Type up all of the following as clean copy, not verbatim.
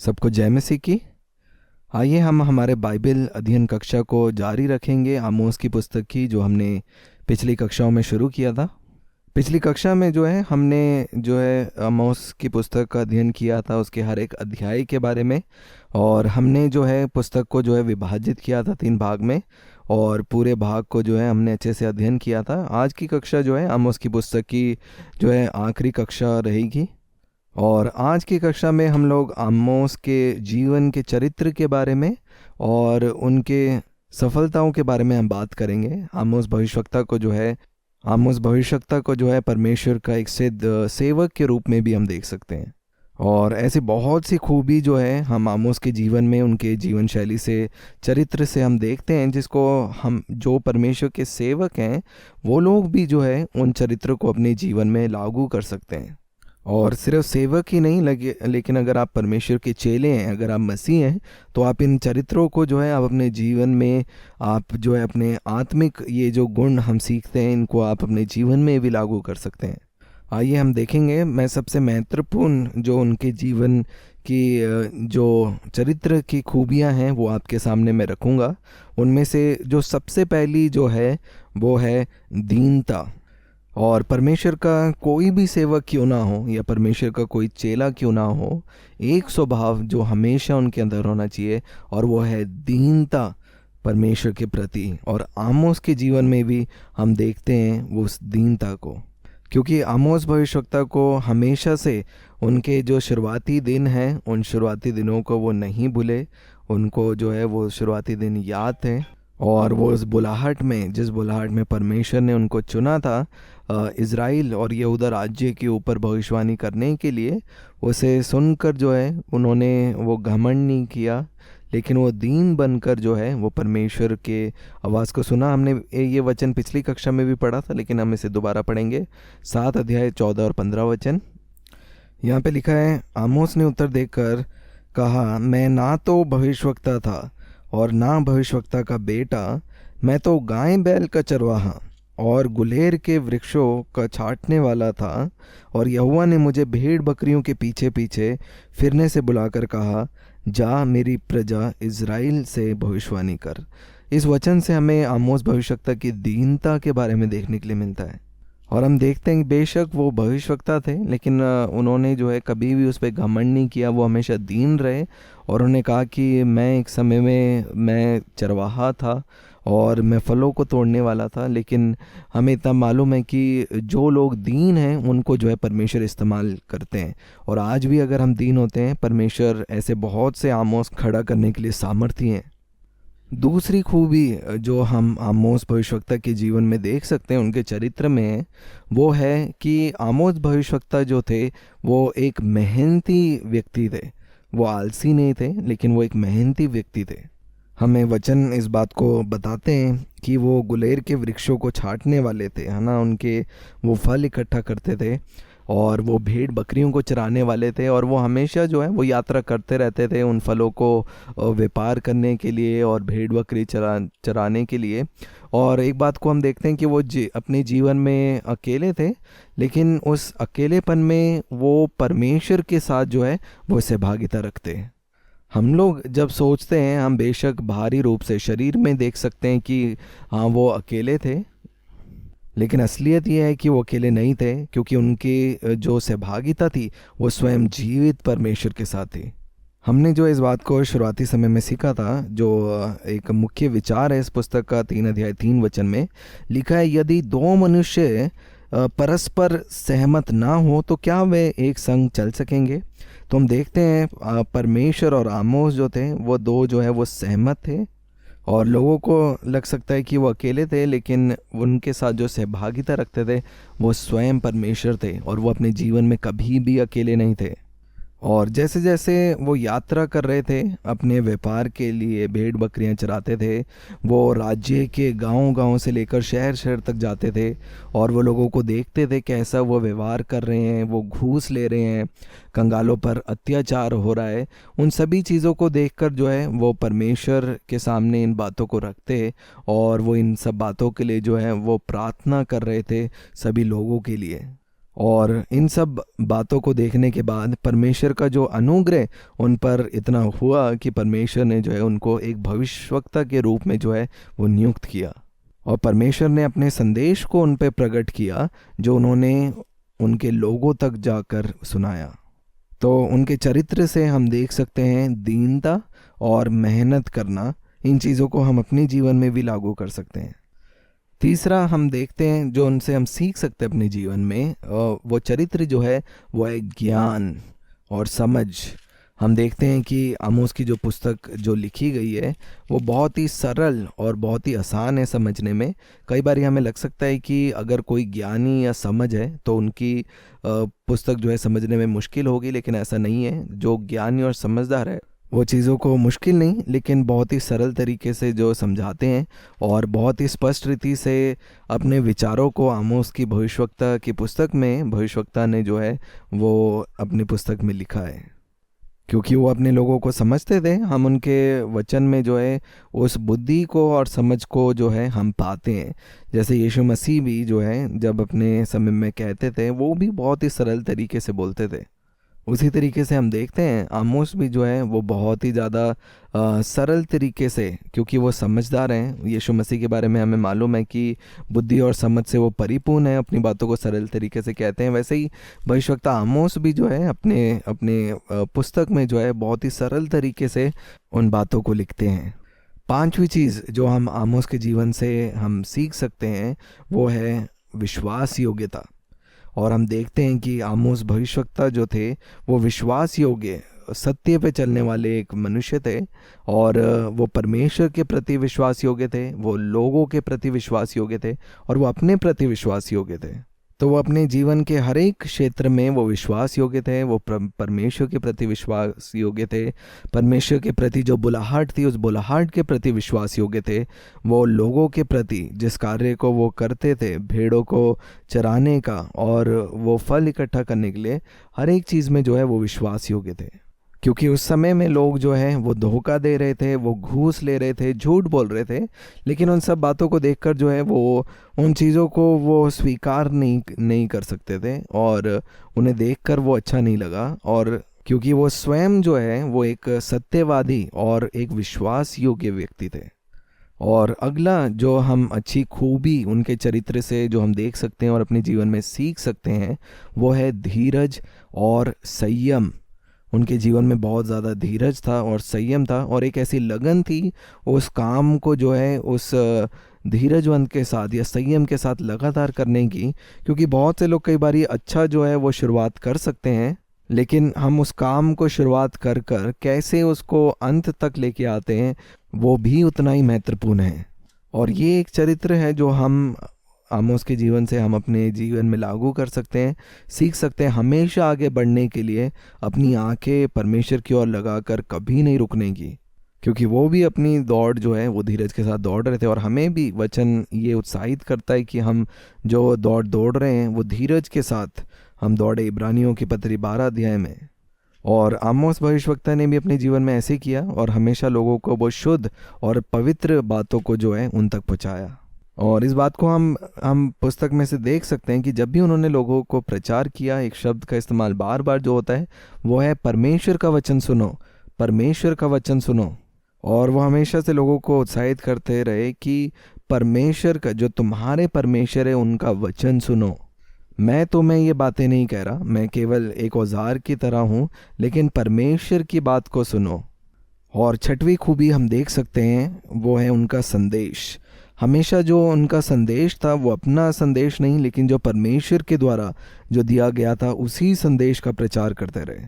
सबको जय मसीह की। आइए हम हमारे बाइबल अध्ययन कक्षा को जारी रखेंगे आमोस की पुस्तक की, जो हमने पिछली कक्षाओं में शुरू किया था। पिछली कक्षा में हमने आमोस की पुस्तक का अध्ययन किया था, उसके हर एक अध्याय के बारे में। और हमने पुस्तक को विभाजित किया था 3 भाग में, और पूरे भाग को हमने अच्छे से अध्ययन किया था। आज की कक्षा आमोस की पुस्तक की आखिरी कक्षा रहेगी। और आज की कक्षा में हम लोग आमोस के जीवन के चरित्र के बारे में और उनके सफलताओं के बारे में हम बात करेंगे। आमोस भविष्यवक्ता को परमेश्वर का एक सिद्ध सेवक के रूप में भी हम देख सकते हैं। और ऐसी बहुत सी खूबी हम आमोस के जीवन में, उनके जीवन शैली से, चरित्र से हम देखते हैं, जिसको हम जो परमेश्वर के सेवक हैं वो लोग भी उन चरित्र को अपने जीवन में लागू कर सकते हैं। और सिर्फ सेवक ही नहीं लेकिन अगर आप परमेश्वर के चेले हैं, अगर आप मसीह हैं, तो आप इन चरित्रों को आप अपने जीवन में, आप अपने आत्मिक ये जो गुण हम सीखते हैं, इनको आप अपने जीवन में भी लागू कर सकते हैं। आइए हम देखेंगे। मैं सबसे महत्वपूर्ण जो उनके जीवन की जो चरित्र की खूबियां हैं वो आपके सामने मैं रखूँगा। उनमें से जो सबसे पहली वो है दीनता। और परमेश्वर का कोई भी सेवक क्यों ना हो या परमेश्वर का कोई चेला क्यों ना हो, एक स्वभाव जो हमेशा उनके अंदर होना चाहिए, और वो है दीनता परमेश्वर के प्रति। और आमोस के जीवन में भी हम देखते हैं वो उस दीनता को, क्योंकि आमोस भविष्यवक्ता को हमेशा से उनके जो शुरुआती दिन हैं, उन शुरुआती दिनों को वो नहीं भूले। उनको वो शुरुआती दिन याद थे। और वो उस बुलाहट में, जिस बुलाहट में परमेश्वर ने उनको चुना था इज़राइल और यहूदा राज्य के ऊपर भविष्यवाणी करने के लिए, उसे सुनकर उन्होंने वो घमंड नहीं किया, लेकिन वो दीन बनकर वो परमेश्वर के आवाज़ को सुना। हमने ये वचन पिछली कक्षा में भी पढ़ा था, लेकिन हम इसे दोबारा पढ़ेंगे। 7 अध्याय 14 और 15 वचन यहाँ पे लिखा है। आमोस ने उत्तर देकर कहा, मैं ना तो भविष्यवक्ता था और ना भविष्यवक्ता का बेटा, मैं तो गाय बैल का चरवाहा और गुलेर के वृक्षों का छांटने वाला था। और यहोवा ने मुझे भेड़ बकरियों के पीछे पीछे फिरने से बुलाकर कहा, जा मेरी प्रजा इज़राइल से भविष्यवाणी कर। इस वचन से हमें आमोस भविष्यवक्ता की दीनता के बारे में देखने के लिए मिलता है। और हम देखते हैं बेशक वो भविष्यवक्ता थे, लेकिन उन्होंने कभी भी उस पर घमंड नहीं किया। वो हमेशा दीन रहे और उन्होंने कहा कि मैं एक समय में मैं चरवाहा था और मैं फलों को तोड़ने वाला था। लेकिन हमें इतना मालूम है कि जो लोग दीन हैं उनको परमेश्वर इस्तेमाल करते हैं। और आज भी अगर हम दीन होते हैं, परमेश्वर ऐसे बहुत से आमोस खड़ा करने के लिए सामर्थ्य हैं। दूसरी खूबी जो हम आमोस भविष्यवक्ता के जीवन में देख सकते हैं, उनके चरित्र में, वो है कि आमोस भविष्यवक्ता जो थे वो एक मेहनती व्यक्ति थे। वो आलसी नहीं थे, लेकिन वो एक मेहनती व्यक्ति थे। हमें वचन इस बात को बताते हैं कि वो गुलेर के वृक्षों को छांटने वाले थे, है ना। उनके वो फल इकट्ठा करते थे और वो भेड़ बकरियों को चराने वाले थे। और वो हमेशा वो यात्रा करते रहते थे उन फलों को व्यापार करने के लिए और भेड़ बकरी चराने के लिए। और एक बात को हम देखते हैं कि वो अपने जीवन में अकेले थे, लेकिन उस अकेलेपन में वो परमेश्वर के साथ वो सहभागिता रखते हैं। हम लोग जब सोचते हैं, हम बेशक बाहरी रूप से शरीर में देख सकते हैं कि हाँ वो अकेले थे, लेकिन असलियत यह है कि वो अकेले नहीं थे, क्योंकि उनकी जो सहभागिता थी वो स्वयं जीवित परमेश्वर के साथ थी। हमने इस बात को शुरुआती समय में सीखा था, जो एक मुख्य विचार है इस पुस्तक का 3 अध्याय 3 वचन में लिखा है, यदि 2 मनुष्य परस्पर सहमत ना हो तो क्या वे एक संग चल सकेंगे। तो हम देखते हैं परमेश्वर और आमोस जो थे वो दो वो सहमत थे। और लोगों को लग सकता है कि वो अकेले थे, लेकिन उनके साथ जो सहभागिता रखते थे वो स्वयं परमेश्वर थे, और वो अपने जीवन में कभी भी अकेले नहीं थे। और जैसे जैसे वो यात्रा कर रहे थे अपने व्यापार के लिए, भेड़ बकरियां चराते थे, वो राज्य के गांव-गांव से लेकर शहर शहर तक जाते थे और वो लोगों को देखते थे कैसा वो व्यवहार कर रहे हैं, वो घूस ले रहे हैं, कंगालों पर अत्याचार हो रहा है। उन सभी चीज़ों को देखकर वो परमेश्वर के सामने इन बातों को रखते और वो इन सब बातों के लिए वो प्रार्थना कर रहे थे सभी लोगों के लिए। और इन सब बातों को देखने के बाद परमेश्वर का जो अनुग्रह उन पर इतना हुआ कि परमेश्वर ने जो है उनको एक भविष्यवक्ता के रूप में जो है वो नियुक्त किया, और परमेश्वर ने अपने संदेश को उन पर प्रकट किया जो उन्होंने उनके लोगों तक जाकर सुनाया। तो उनके चरित्र से हम देख सकते हैं दीनता और मेहनत करना, इन चीज़ों को हम अपने जीवन में भी लागू कर सकते हैं। तीसरा हम देखते हैं जो उनसे हम सीख सकते हैं अपने जीवन में, वो चरित्र जो है वो है ज्ञान और समझ। हम देखते हैं कि आमोस की जो पुस्तक जो लिखी गई है वो बहुत ही सरल और बहुत ही आसान है समझने में। कई बार हमें लग सकता है कि अगर कोई ज्ञानी या समझ है तो उनकी पुस्तक जो है समझने में मुश्किल होगी, लेकिन ऐसा नहीं है। जो ज्ञानी और समझदार है वो चीज़ों को मुश्किल नहीं लेकिन बहुत ही सरल तरीके से जो समझाते हैं और बहुत ही स्पष्ट रीति से अपने विचारों को आमोस की भविष्यवक्ता की पुस्तक में भविष्यवक्ता ने जो है वो अपनी पुस्तक में लिखा है, क्योंकि वो अपने लोगों को समझते थे। हम उनके वचन में जो है उस बुद्धि को और समझ को जो है हम पाते हैं। जैसे यीशु मसीह भी जो है जब अपने समय में कहते थे वो भी बहुत ही सरल तरीके से बोलते थे। उसी तरीके से हम देखते हैं आमोस भी जो है वो बहुत ही ज़्यादा सरल तरीके से, क्योंकि वो समझदार हैं, यीशु मसीह के बारे में हमें मालूम है कि बुद्धि और समझ से वो परिपूर्ण है, अपनी बातों को सरल तरीके से कहते हैं। वैसे ही भविष्यवक्ता आमोस भी जो है अपने अपने पुस्तक में जो है बहुत ही सरल तरीके से उन बातों को लिखते हैं। पांचवी चीज़ जो हम आमोस के जीवन से हम सीख सकते हैं वो है विश्वास योग्यता। और हम देखते हैं कि आमोस भविष्यवक्ता जो थे वो विश्वास योग्य सत्य पे चलने वाले एक मनुष्य थे, और वो परमेश्वर के प्रति विश्वास योग्य थे, वो लोगों के प्रति विश्वास योग्य थे, और वो अपने प्रति विश्वास योग्य थे। तो वो अपने जीवन के हर एक क्षेत्र में वो विश्वास योग्य थे। वो परमेश्वर के प्रति विश्वास योग्य थे, परमेश्वर के प्रति जो बुलाहट थी उस बुलाहट के प्रति विश्वास योग्य थे। वो लोगों के प्रति जिस कार्य को वो करते थे, भेड़ों को चराने का और वो फल इकट्ठा करने के लिए, हर एक चीज़ में जो है वो विश्वास योग्य थे। क्योंकि उस समय में लोग जो हैं वो धोखा दे रहे थे, वो घूस ले रहे थे, झूठ बोल रहे थे, लेकिन उन सब बातों को देखकर जो है वो उन चीज़ों को वो स्वीकार नहीं कर सकते थे, और उन्हें देखकर वो अच्छा नहीं लगा। और क्योंकि वो स्वयं जो है वो एक सत्यवादी और एक विश्वास योग्य व्यक्ति थे। और अगला जो हम अच्छी खूबी उनके चरित्र से जो हम देख सकते हैं और अपने जीवन में सीख सकते हैं वो है धीरज और संयम। उनके जीवन में बहुत ज़्यादा धीरज था और संयम था, और एक ऐसी लगन थी उस काम को जो है उस धीरजवंत के साथ या संयम के साथ लगातार करने की। क्योंकि बहुत से लोग कई बार अच्छा जो है वो शुरुआत कर सकते हैं, लेकिन हम उस काम को शुरुआत कर कर कैसे उसको अंत तक लेके आते हैं वो भी उतना ही महत्वपूर्ण है। और ये एक चरित्र है जो हम आमोस के जीवन से हम अपने जीवन में लागू कर सकते हैं, सीख सकते हैं। हमेशा आगे बढ़ने के लिए अपनी आंखें परमेश्वर की ओर लगाकर कभी नहीं रुकने की, क्योंकि वो भी अपनी दौड़ जो है वो धीरज के साथ दौड़ रहे थे। और हमें भी वचन ये उत्साहित करता है कि हम जो दौड़ रहे हैं वो धीरज के साथ हम दौड़े। इब्रानियों की पत्री 12 अध्याय में। और आमोस भविष्यवक्ता ने भी अपने जीवन में ऐसे किया और हमेशा लोगों को वो शुद्ध और पवित्र बातों को जो है उन तक पहुँचाया। और इस बात को हम पुस्तक में से देख सकते हैं कि जब भी उन्होंने लोगों को प्रचार किया, एक शब्द का इस्तेमाल बार बार जो होता है वो है परमेश्वर का वचन सुनो, परमेश्वर का वचन सुनो। और वो हमेशा से लोगों को उत्साहित करते रहे कि परमेश्वर का, जो तुम्हारे परमेश्वर है उनका वचन सुनो। मैं तुम्हें ये बातें नहीं कह रहा, मैं केवल एक औजार की तरह हूँ, लेकिन परमेश्वर की बात को सुनो। और छठवीं खूबी हम देख सकते हैं वो है उनका संदेश। हमेशा जो उनका संदेश था वो अपना संदेश नहीं, लेकिन जो परमेश्वर के द्वारा जो दिया गया था उसी संदेश का प्रचार करते रहे।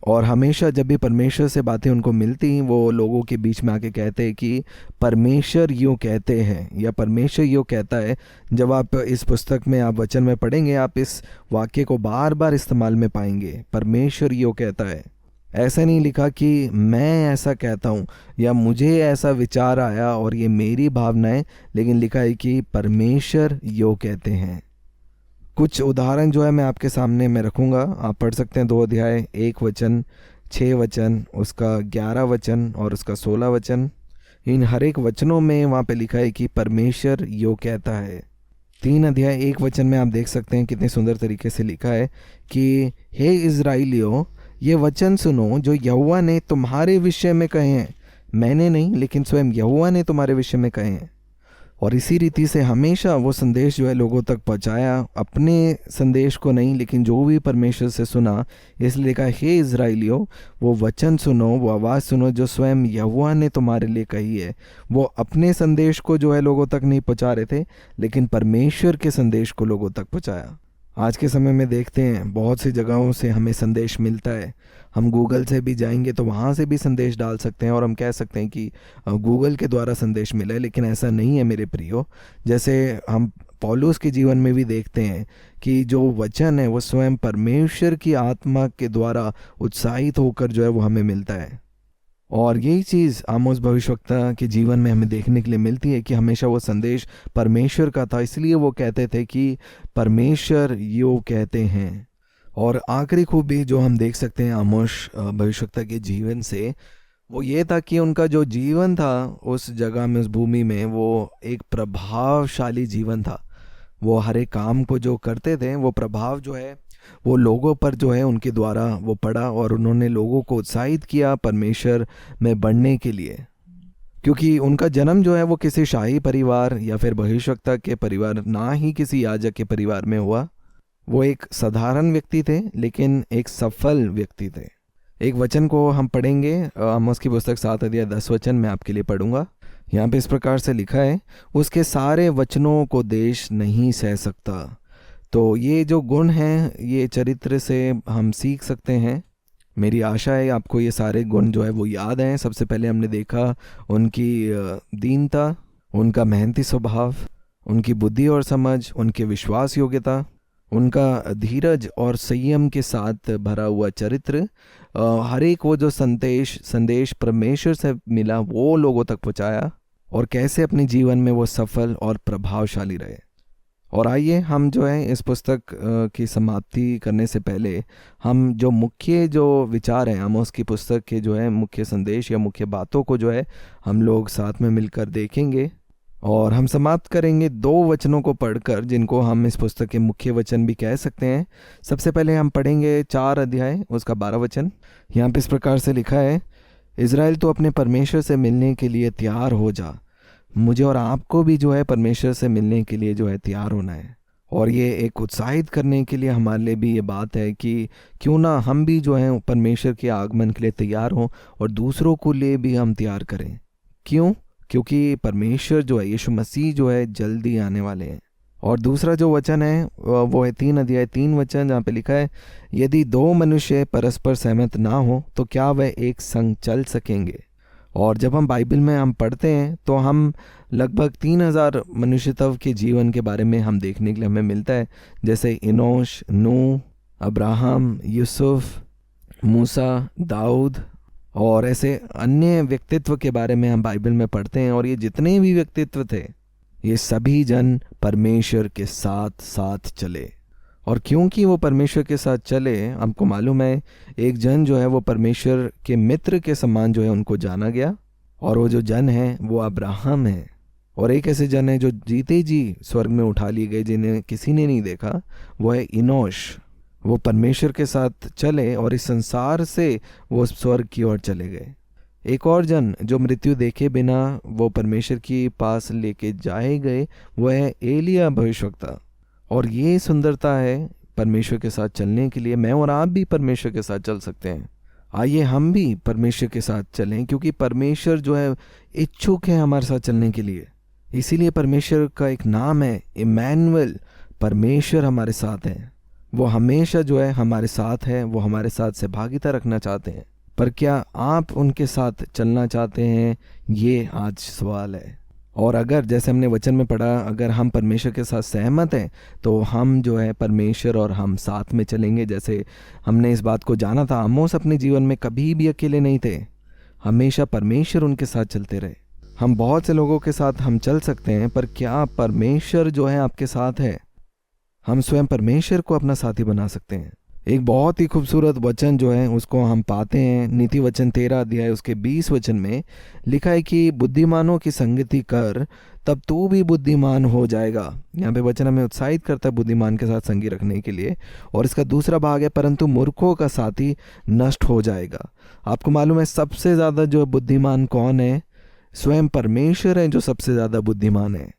और हमेशा जब भी परमेश्वर से बातें उनको मिलती वो लोगों के बीच में आके कहते कि परमेश्वर यूँ कहते हैं या परमेश्वर यूँ कहता है। जब आप इस पुस्तक में आप वचन में पढ़ेंगे आप इस वाक्य को बार बार इस्तेमाल में पाएंगे, परमेश्वर यूँ कहता है। ऐसा नहीं लिखा कि मैं ऐसा कहता हूँ या मुझे ऐसा विचार आया और ये मेरी भावना है, लेकिन लिखा है कि परमेश्वर यो कहते हैं। कुछ उदाहरण जो है मैं आपके सामने में रखूँगा, आप पढ़ सकते हैं 2 अध्याय 1 वचन 6 वचन, उसका 11 वचन और उसका 16 वचन। इन हर एक वचनों में वहाँ पे लिखा है कि परमेश्वर यो कहता है। 3 अध्याय 1 वचन में आप देख सकते हैं कितने सुंदर तरीके से लिखा है कि हे इज़राइलियों, ये वचन सुनो जो यहोवा ने तुम्हारे विषय में कहे हैं। मैंने नहीं, लेकिन स्वयं यहोवा ने तुम्हारे विषय में कहे हैं। और इसी रीति से हमेशा वो संदेश जो है लोगों तक पहुंचाया, अपने संदेश को नहीं, लेकिन जो भी परमेश्वर से सुना। इसलिए लिखा, हे इज़राइलियों, वो वचन सुनो, वो आवाज़ सुनो जो स्वयं यहोवा ने तुम्हारे लिए कही है। वो अपने संदेश को जो है लोगों तक नहीं पहुंचा रहे थे, लेकिन परमेश्वर के संदेश को लोगों तक पहुंचाया। आज के समय में देखते हैं बहुत सी जगहों से हमें संदेश मिलता है। हम गूगल से भी जाएंगे तो वहाँ से भी संदेश डाल सकते हैं और हम कह सकते हैं कि गूगल के द्वारा संदेश मिला है, लेकिन ऐसा नहीं है मेरे प्रियो। जैसे हम पौलुस के जीवन में भी देखते हैं कि जो वचन है वो स्वयं परमेश्वर की आत्मा के द्वारा उत्साहित होकर जो है वो हमें मिलता है। और यही चीज़ आमोस भविष्यवक्ता के जीवन में हमें देखने के लिए मिलती है कि हमेशा वो संदेश परमेश्वर का था, इसलिए वो कहते थे कि परमेश्वर यो कहते हैं। और आखिरी खूबी जो हम देख सकते हैं आमोस भविष्यवक्ता के जीवन से, वो ये था कि उनका जो जीवन था उस जगह में, उस भूमि में, वो एक प्रभावशाली जीवन था। वो हर एक काम को जो करते थे, वो प्रभाव जो है वो लोगों पर जो है उनके द्वारा वो पड़ा, और उन्होंने लोगों को उत्साहित किया परमेश्वर में बढ़ने के लिए। क्योंकि उनका जन्म जो है वो किसी शाही परिवार या फिर भविष्यवक्ता के परिवार, ना ही किसी याजक के परिवार में हुआ। वो एक साधारण व्यक्ति थे, लेकिन एक सफल व्यक्ति थे। एक वचन को हम पढ़ेंगे, आमोस की पुस्तक 7 अध्याय 10 वचन में आपके लिए पढ़ूंगा। यहाँ पे इस प्रकार से लिखा है, उसके सारे वचनों को देश नहीं सह सकता। तो ये जो गुण हैं, ये चरित्र से हम सीख सकते हैं। मेरी आशा है आपको ये सारे गुण जो है वो याद हैं। सबसे पहले हमने देखा उनकी दीनता, उनका मेहनती स्वभाव, उनकी बुद्धि और समझ, उनके विश्वास योग्यता, उनका धीरज और संयम के साथ भरा हुआ चरित्र। हर एक वो जो संदेश परमेश्वर से मिला वो लोगों तक पहुंचाया, और कैसे अपने जीवन में वो सफल और प्रभावशाली रहे। और आइए हम जो है इस पुस्तक की समाप्ति करने से पहले हम जो मुख्य जो विचार हैं आमोस की पुस्तक के, जो है मुख्य संदेश या मुख्य बातों को जो है हम लोग साथ में मिलकर देखेंगे। और हम समाप्त करेंगे 2 वचनों को पढ़कर, जिनको हम इस पुस्तक के मुख्य वचन भी कह सकते हैं। सबसे पहले हम पढ़ेंगे 4 अध्याय उसका 12 वचन। यहाँ पे इस प्रकार से लिखा है, इज़राइल तो अपने परमेश्वर से मिलने के लिए तैयार हो जा। मुझे और आपको भी जो है परमेश्वर से मिलने के लिए जो है तैयार होना है। और ये एक उत्साहित करने के लिए हमारे लिए भी ये बात है कि क्यों ना हम भी जो है परमेश्वर के आगमन के लिए तैयार हों, और दूसरों को लिए भी हम तैयार करें। क्यों? क्योंकि परमेश्वर जो है, यीशु मसीह जो है, जल्दी आने वाले हैं। और दूसरा जो वचन है वो है 3 अध्याय 3 वचन, जहाँ पे लिखा है, यदि 2 मनुष्य परस्पर सहमत ना हो तो क्या वह एक संग चल सकेंगे। और जब हम बाइबल में हम पढ़ते हैं तो हम लगभग 3000 मनुष्यत्व के जीवन के बारे में हम देखने के लिए हमें मिलता है। जैसे इनोश, नूह, अब्राहम, यूसुफ, मूसा, दाऊद, और ऐसे अन्य व्यक्तित्व के बारे में हम बाइबल में पढ़ते हैं। और ये जितने भी व्यक्तित्व थे, ये सभी जन परमेश्वर के साथ साथ चले। और क्योंकि वो परमेश्वर के साथ चले, हमको मालूम है एक जन जो है वो परमेश्वर के मित्र के समान जो है उनको जाना गया। और वो जो जन है वो अब्राहम है। और एक ऐसे जन है जो जीते जी स्वर्ग में उठा लिए गए, जिन्हें किसी ने नहीं देखा, वो है इनोश। वो परमेश्वर के साथ चले और इस संसार से वो स्वर्ग की ओर चले गए। एक और जन जो मृत्यु देखे बिना वो परमेश्वर के पास लेके जाए गए, वो है एलिया भविष्यवक्ता। और ये सुंदरता है परमेश्वर के साथ चलने के लिए। मैं और आप भी परमेश्वर के साथ चल सकते हैं। आइए हम भी परमेश्वर के साथ चलें, क्योंकि परमेश्वर जो है इच्छुक है हमारे साथ चलने के लिए। इसीलिए परमेश्वर का एक नाम है इमैनुएल, परमेश्वर हमारे साथ है। वो हमेशा जो है हमारे साथ है, वो हमारे साथ सहभागिता रखना चाहते हैं। पर क्या आप उनके साथ चलना चाहते हैं, ये आज सवाल है। और अगर जैसे हमने वचन में पढ़ा, अगर हम परमेश्वर के साथ सहमत हैं तो हम जो है परमेश्वर और हम साथ में चलेंगे। जैसे हमने इस बात को जाना था, आमोस अपने जीवन में कभी भी अकेले नहीं थे, हमेशा परमेश्वर उनके साथ चलते रहे। हम बहुत से लोगों के साथ हम चल सकते हैं, पर क्या परमेश्वर जो है आपके साथ है? हम स्वयं परमेश्वर को अपना साथी बना सकते हैं। एक बहुत ही खूबसूरत वचन जो है उसको हम पाते हैं नीति वचन 13 अध्याय उसके 20 वचन में लिखा है कि बुद्धिमानों की संगति कर, तब तू भी बुद्धिमान हो जाएगा। यहाँ पे वचन हमें उत्साहित करता है बुद्धिमान के साथ संगी रखने के लिए। और इसका दूसरा भाग है, परंतु मूर्खों का साथी नष्ट हो जाएगा। आपको मालूम है सबसे ज़्यादा जो बुद्धिमान कौन है? स्वयं परमेश्वर है जो सबसे ज़्यादा बुद्धिमान है,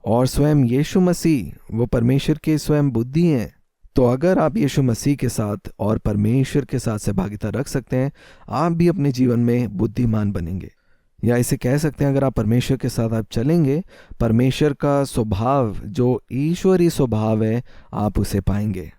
और स्वयं यीशु मसीह वो परमेश्वर के स्वयं बुद्धि हैं। तो अगर आप यीशु मसीह के साथ और परमेश्वर के साथ सहभागिता रख सकते हैं, आप भी अपने जीवन में बुद्धिमान बनेंगे। या इसे कह सकते हैं, अगर आप परमेश्वर के साथ आप चलेंगे, परमेश्वर का स्वभाव जो ईश्वरीय स्वभाव है आप उसे पाएंगे,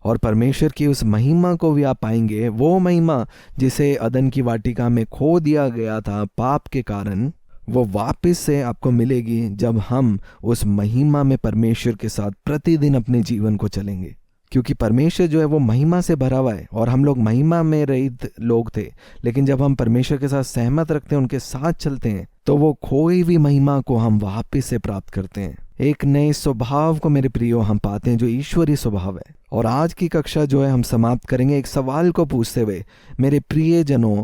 और परमेश्वर की उस महिमा को भी आप पाएंगे। वो महिमा जिसे अदन की वाटिका में खो दिया गया था पाप के कारण, वो वापस से आपको मिलेगी जब हम उस महिमा में परमेश्वर के साथ प्रतिदिन अपने जीवन को चलेंगे। क्योंकि परमेश्वर जो है वो महिमा से भरा हुआ है, और हम लोग महिमा में रहित लोग थे, लेकिन जब हम परमेश्वर के साथ सहमत रखते हैं, उनके साथ चलते हैं, तो वो खोई हुई महिमा को हम वापस से प्राप्त करते हैं। एक नए स्वभाव को मेरे प्रियो हम पाते हैं जो ईश्वरीय स्वभाव है। और आज की कक्षा जो है हम समाप्त करेंगे एक सवाल को पूछते हुए, मेरे प्रिय जनों,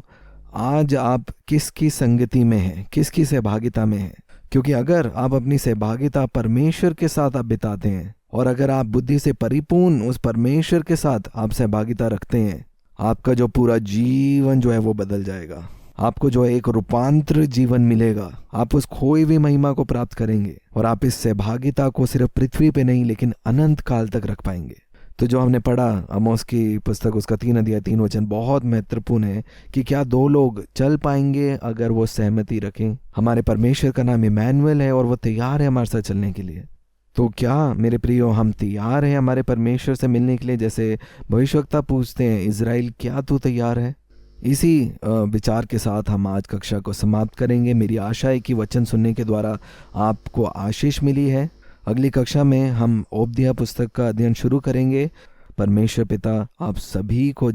आज आप किसकी संगति में हैं, किसकी सहभागिता में हैं? क्योंकि अगर आप अपनी सहभागिता परमेश्वर के साथ आप बिताते हैं, और अगर आप बुद्धि से परिपूर्ण उस परमेश्वर के साथ आप सहभागिता रखते हैं, आपका जो पूरा जीवन जो है वो बदल जाएगा। आपको जो है एक रूपांतर जीवन मिलेगा। आप उस खोई हुई महिमा को प्राप्त करेंगे, और आप इस सहभागिता को सिर्फ पृथ्वी पे नहीं लेकिन अनंत काल तक रख पाएंगे। तो जो हमने पढ़ा आमोस की पुस्तक उसका 3 अध्याय 3 वचन बहुत महत्वपूर्ण है कि क्या दो लोग चल पाएंगे अगर वो सहमति रखें? हमारे परमेश्वर का नाम इमैनुएल है और वो तैयार है हमारे साथ चलने के लिए। तो क्या मेरे प्रियो हम तैयार हैं हमारे परमेश्वर से मिलने के लिए? जैसे भविष्यवक्ता पूछते हैं, इज़राइल क्या तू तैयार है? इसी विचार के साथ हम आज कक्षा को समाप्त करेंगे। मेरी आशा है कि वचन सुनने के द्वारा आपको आशीष मिली है। अगली कक्षा में हम ओबद्याह पुस्तक का अध्ययन शुरू करेंगे। परमेश्वर पिता आप सभी को